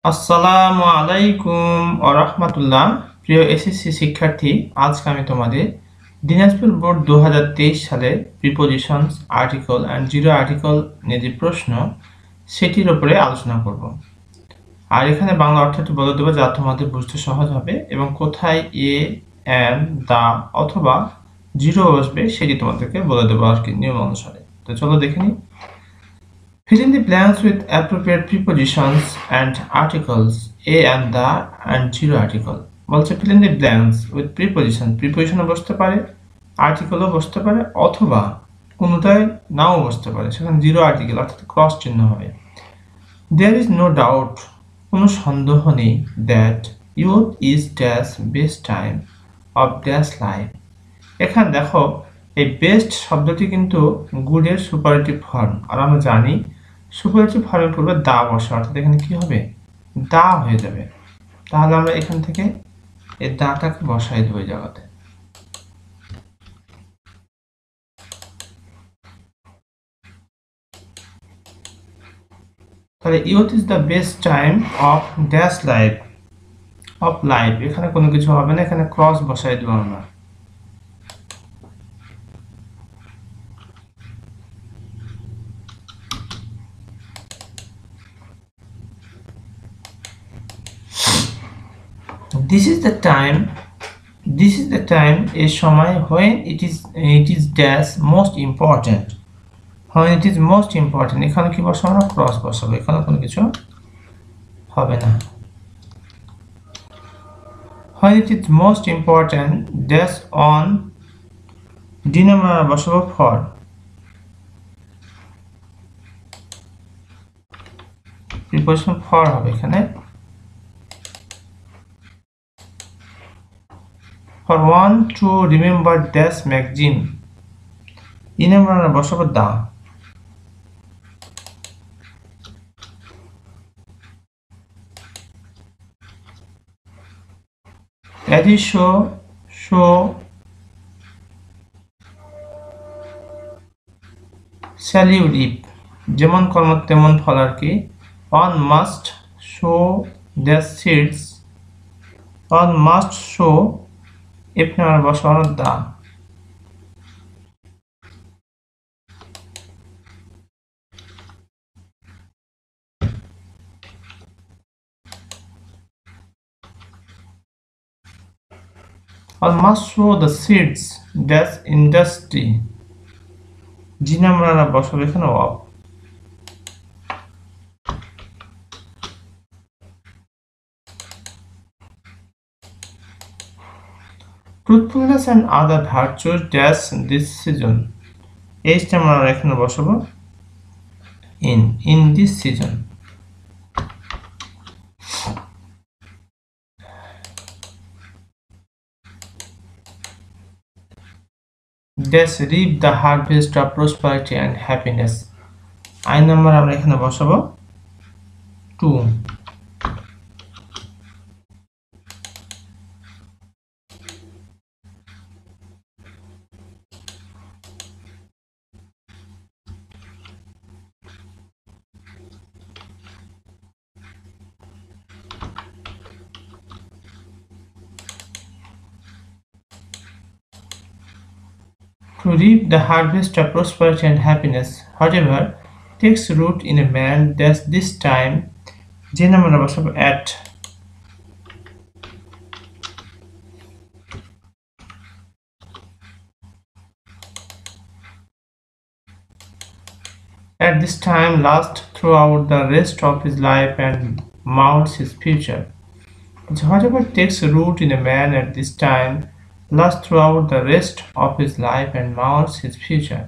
আসসালামু আলাইকুম ওয়া রাহমাতুল্লাহ। প্রিয় এসএসসি শিক্ষার্থী, আজকে আমি তোমাদের দিনাজপুর বোর্ড 2023 সালের prepositions, article and zero article নিয়ে যে প্রশ্ন সেটির উপরে আলোচনা করব। আর এখানে বাংলা অর্থটি বলে দেবো যা তোমাদের বুঝতে সহজ হবে, এবং কোথায় এ, এন, দা অথবা জিরো আসবে সেটি তোমাদেরকে বলে দেবো আর কি নিয়ম অনুসারে। তো চলো দেখে নিই। Fill in the blanks with appropriate prepositions and articles a and the and zero article. বলছে fill in the blanks with preposition. preposition বসতে পারে, article বসতে পারে, অথবা কোনোটাই নাও বসতে পারে। সেখানে জিরো আর্টিকেল অর্থাৎ ক্রস চিহ্ন হবে। There is no doubt, কোনো সন্দেহ নেই, that youth is dash best time of dash life. এখানে দেখো এই বেস্ট শব্দটি কিন্তু গুডের সুপারলেটিভ ফর্ম, আর আমরা জানি সুপারলেটিভ ফর্মের পূর্বে দা বসে, অর্থাৎ এখানে কি হবে, দা হয়ে যাবে। তাহলে আমরা এখান থেকে এই দাটাকে বসাই দেবো এই জায়গাতে। তাহলে youth is the best time of dash life, of life, এখানে কোনো কিছু হবে না, এখানে ক্রস বসাই দেবো আমরা। This is the time a সময় when it is dash most important, when it is most important, এখানে কি বসাবো না, ক্রস বসাবো, এখানে কোনো কিছু হবে না। when it is most important dash on D number বসাবো for, প্রিপোজিশন for হবে এখানে। For one to remember dash magazine, E number আমরা বসাবো দা। as is so shall you reap, যেমন কর্ম তেমন ফল আর কি। one must sow dash seeds, one must sow if number বসানো দা। one must sow the seeds dash industry, G number বসাবো এখানে of. truthfulness and other virtues dash this season, H number এখানে বসাবো in this season। dash reap the harvest of prosperity and happiness, I number আমরা এখানে বসাবো 2। To reap the harvest of prosperity and happiness, whatever takes root in a man dash this time, যে number বসাবো at। at this time last throughout the rest of his life and mounts his future, whatever takes root in a man at this time last throughout the rest of his life and mounts his future।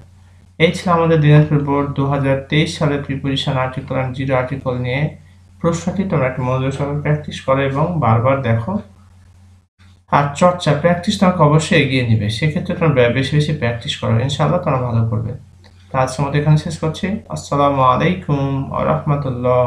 এই ছিল আমাদের Dinajpur board 2023 সালের preposition, article and zero article নিয়ে প্রশ্নটি। তোমরা একটু মনোযোগ সহকারে প্র্যাকটিস করো এবং বারবার দেখো, আর চর্চা প্র্যাকটিস তোমাকে অবশ্যই এগিয়ে নেবে। সেক্ষেত্রে তোমরা বেশি বেশি প্র্যাকটিস করো, ইনশাআল্লাহ তোমরা ভালো করবে। তো আজকের মতো এখানে শেষ করছি। আসসালামু আলাইকুম ওয়া রাহমাতুল্লাহ।